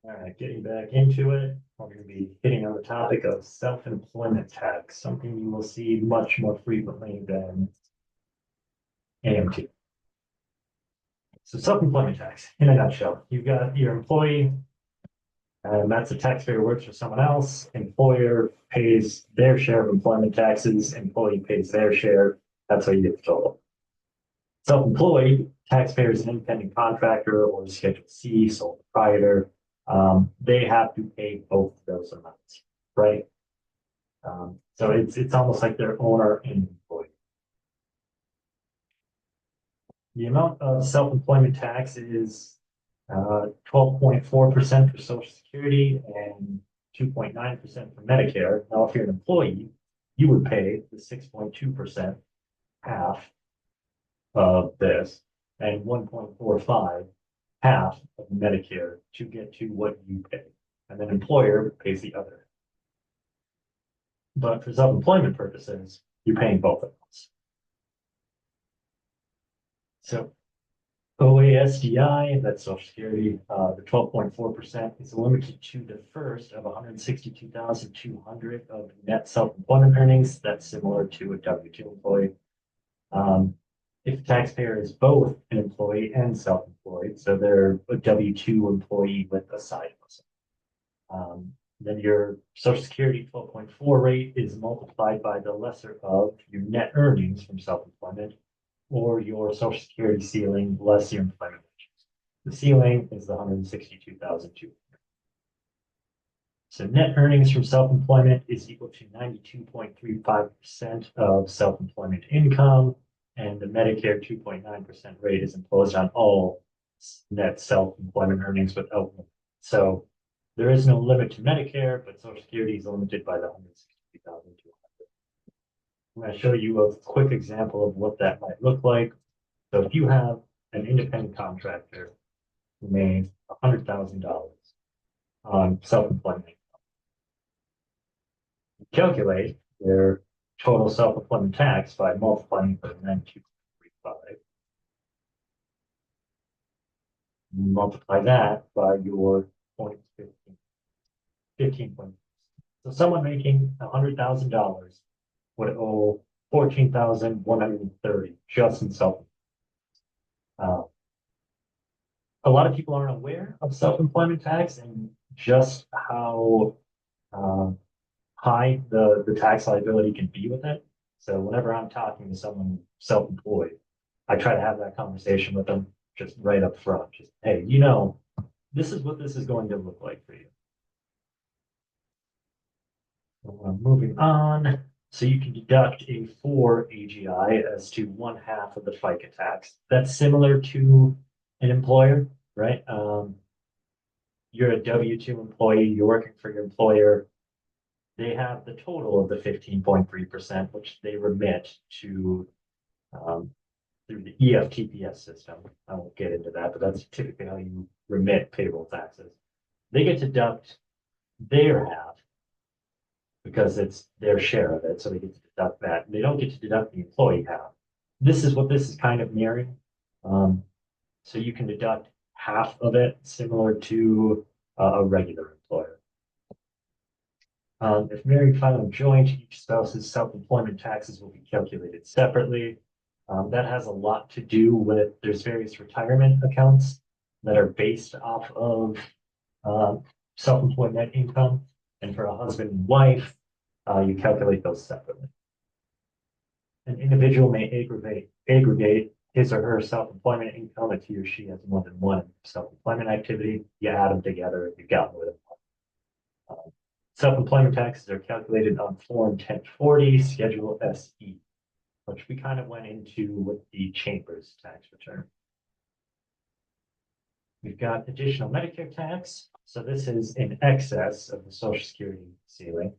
All right, getting back into it, we're going to be hitting on the topic of self-employment tax, something you will see much more frequently than AMT. So self-employment tax, in a nutshell, you've got your employee, and that's a taxpayer who works for someone else. Employer pays their share of employment taxes, employee pays their share. That's how you get the total. Self-employed, taxpayer is an independent contractor or Schedule C, sole proprietor. They have to pay both of those amounts, right? So it's almost like their owner and employee. The amount of self-employment tax is 12.4% for Social Security and 2.9% for Medicare. Now, if you're an employee, you would pay the 6.2%, half of this, and 1.45, half of Medicare to get to what you pay. And then employer pays the other. But for self-employment purposes, you're paying both of those. So OASDI, that's Social Security, the 12.4% is limited to the first of 162,200 of net self-employment earnings. That's similar to a W-2 employee. If the taxpayer is both an employee and self-employed, so they're a W-2 employee with a side hustle, then your Social Security 12.4 rate is multiplied by the lesser of your net earnings from self-employment or your Social Security ceiling less your employment wages. The ceiling is the 162,200. So net earnings from self-employment is equal to 92.35% of self-employment income, and the Medicare 2.9% rate is imposed on all net self-employment earnings without limit. So there is no limit to Medicare, but Social Security is limited by the 160,200. I'm going to show you a quick example of what that might look like. So if you have an independent contractor who made $100,000 on self-employment, calculate their total self-employment tax by multiplying by 92.35. Multiply that by your 0.15, 15 point. So someone making $100,000 would owe 14,130 just in self. A lot of people aren't aware of self-employment tax and just how high the tax liability can be with it. So whenever I'm talking to someone self-employed, I try to have that conversation with them just right up front. Just, hey, this is what this is going to look like for you. Moving on. So you can deduct a 4 AGI as to 1/2 of the FICA tax. That's similar to an employer, right? You're a W-2 employee, you're working for your employer. They have the total of the 15.3%, which they remit to through the EFTPS system. I won't get into that, but that's typically how you remit payroll taxes. They get to deduct their half because it's their share of it, so they get to deduct that. They don't get to deduct the employee half. This is what this is kind of mirroring. So you can deduct half of it, similar to a regular employer. If married, filing joint, each spouse's self-employment taxes will be calculated separately. That has a lot to do with there's various retirement accounts that are based off of self-employed net income. And for a husband and wife, you calculate those separately. An individual may aggregate his or her self-employment income if he or she has more than one self-employment activity. You add them together, you've got more than one. Self-employment taxes are calculated on Form 1040, Schedule SE, which we kind of went into with the Chamber's tax return. We've got additional Medicare tax. So this is in excess of the Social Security ceiling.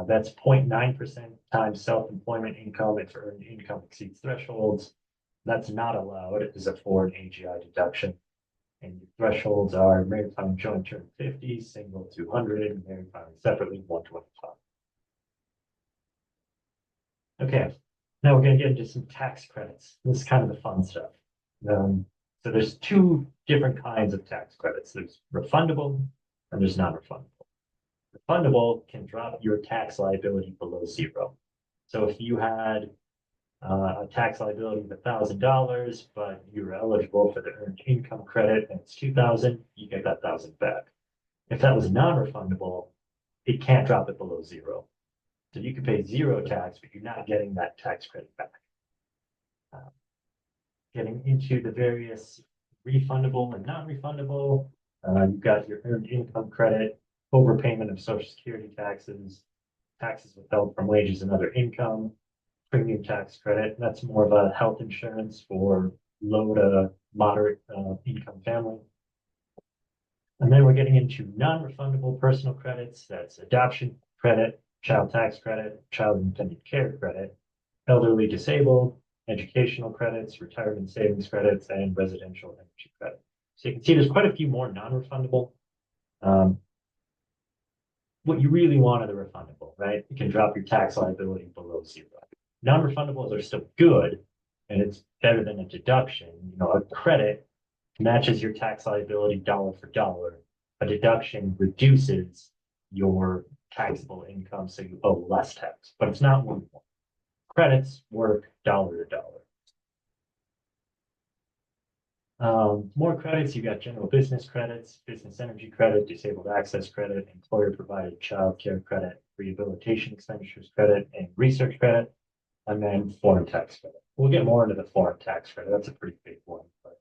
That's 0.9% times self-employment income if earned income exceeds thresholds. That's not allowed as a foreign AGI deduction. And the thresholds are married filing joint term 50, single 200, married filing separately 125. Okay, now we're going to get into some tax credits. This is kind of the fun stuff. So there's two different kinds of tax credits. There's refundable and there's non-refundable. Refundable can drop your tax liability below zero. So if you had a tax liability of $1,000, but you're eligible for the earned income credit and it's 2,000, you get that 1,000 back. If that was non-refundable, it can't drop it below zero. So you can pay zero tax, but you're not getting that tax credit back. Getting into the various refundable and non-refundable, you've got your earned income credit, overpayment of Social Security taxes, taxes withheld from wages and other income, premium tax credit. That's more of a health insurance for low to moderate income family. And then we're getting into non-refundable personal credits. That's adoption credit, child tax credit, child intended care credit, elderly disabled, educational credits, retirement savings credits, and residential energy credit. So you can see there's quite a few more non-refundable. What you really want are the refundable, right? You can drop your tax liability below zero. Non-refundables are still good, and it's better than a deduction. You know, a credit matches your tax liability dollar for dollar. A deduction reduces your taxable income, so you owe less tax, but it's not one. Credits work dollar to dollar. More credits, you got general business credits, business energy credit, disabled access credit, employer provided child care credit, rehabilitation expenditures credit, and research credit, and then foreign tax credit. We'll get more into the foreign tax credit. That's a pretty big one, but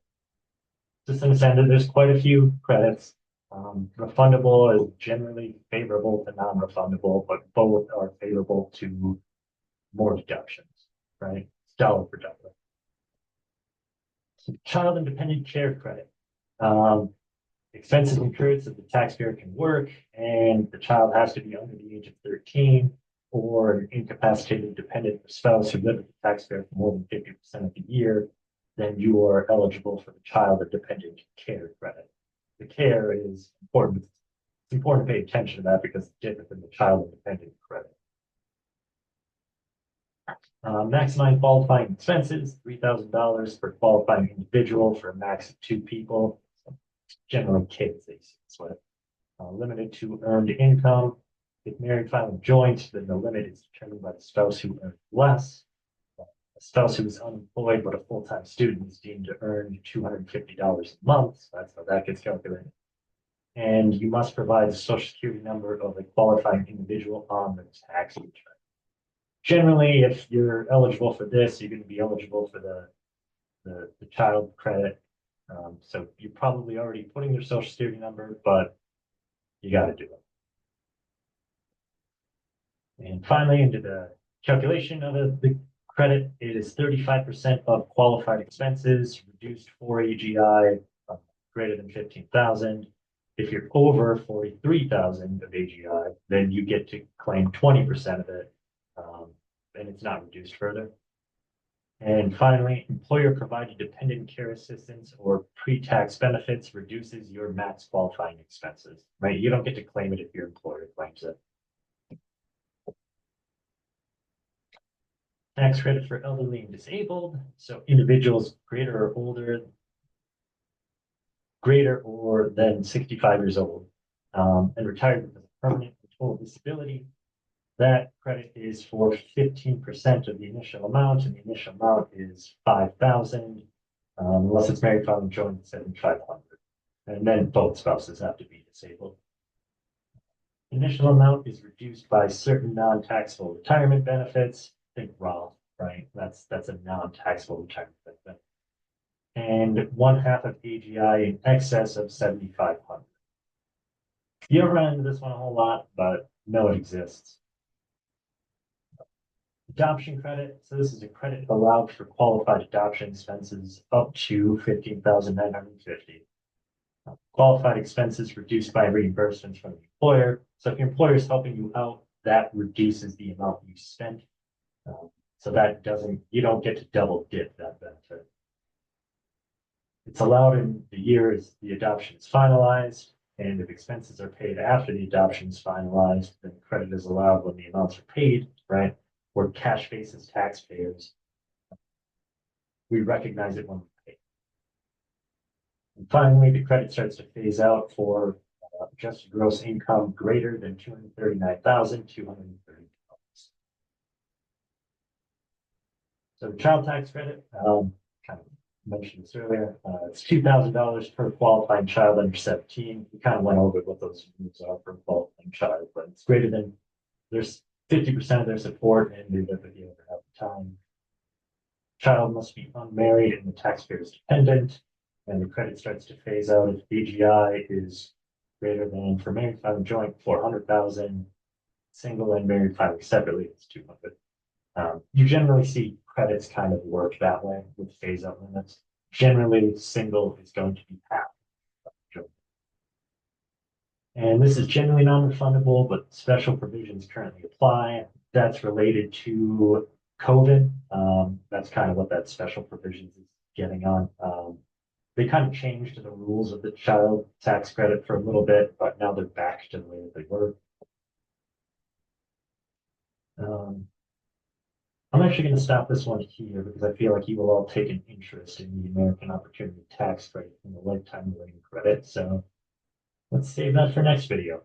just in the center, there's quite a few credits. Refundable is generally favorable to non-refundable, but both are favorable to more deductions, right? It's dollar for dollar. So child independent care credit. Expenses incurred so the taxpayer can work and the child has to be under the age of 13 or an incapacitated dependent spouse who live with the taxpayer for more than 50% of the year, then you are eligible for the child or dependent care credit. The care is important. It's important to pay attention to that because it's different than the child independent credit. Maximum qualifying expenses, $3,000 per qualifying individual for a max of 2 people. So generally kids, they see this with. Limited to earned income. If married filing joint, then the limit is determined by the spouse who earns less. A spouse who is unemployed but a full-time student is deemed to earn $250 a month. So that's how that gets calculated. And you must provide the Social Security number of a qualifying individual on the tax return. Generally, if you're eligible for this, you're going to be eligible for the child credit. So you're probably already putting your Social Security number, but you got to do it. And finally, into the calculation of the credit, it is 35% of qualified expenses reduced for AGI greater than 15,000. If you're over 43,000 of AGI, then you get to claim 20% of it, and it's not reduced further. And finally, employer provided dependent care assistance or pre-tax benefits reduces your max qualifying expenses, right? You don't get to claim it if your employer claims it. Tax credit for elderly and disabled. So individuals greater than 65 years old and retired with a permanent and total disability. That credit is for 15% of the initial amount, and the initial amount is 5,000, unless it's married, filing joint, 7,500. And then both spouses have to be disabled. Initial amount is reduced by certain non-taxable retirement benefits. Think Roth, right? That's a non-taxable retirement benefit. And 1/2 of AGI in excess of 7,500. You don't run into this one a whole lot, but know it exists. Adoption credit. So this is a credit allowed for qualified adoption expenses up to 15,950. Qualified expenses reduced by reimbursements from the employer. So if your employer is helping you out, that reduces the amount you spent. So that you don't get to double dip that benefit. It's allowed in the year as the adoption is finalized, and if expenses are paid after the adoption is finalized, then credit is allowed when the amounts are paid, right? We're cash basis taxpayers. We recognize it when we pay. And finally, the credit starts to phase out for adjusted gross income greater than $239,230. So the child tax credit, kind of mentioned this earlier, it's $2,000 per qualifying child under 17. We kind of went over what those rules are for a qualifying child, but it's greater than, there's 50% of their support and they live with you over half the time. Child must be unmarried and the taxpayer is dependent, and the credit starts to phase out if BGI is greater than, for married filing joint, 400,000, single and married filing separately, it's 200. You generally see credits kind of work that way with phase out limits. Generally, single is going to be half. And this is generally non-refundable, but special provisions currently apply. That's related to COVID. That's kind of what that special provisions is getting on. They kind of changed the rules of the child tax credit for a little bit, but now they're back to the way that they were. I'm actually going to stop this one here because I feel like you will all take an interest in the American Opportunity Tax Credit and the lifetime learning credit. So let's save that for next video.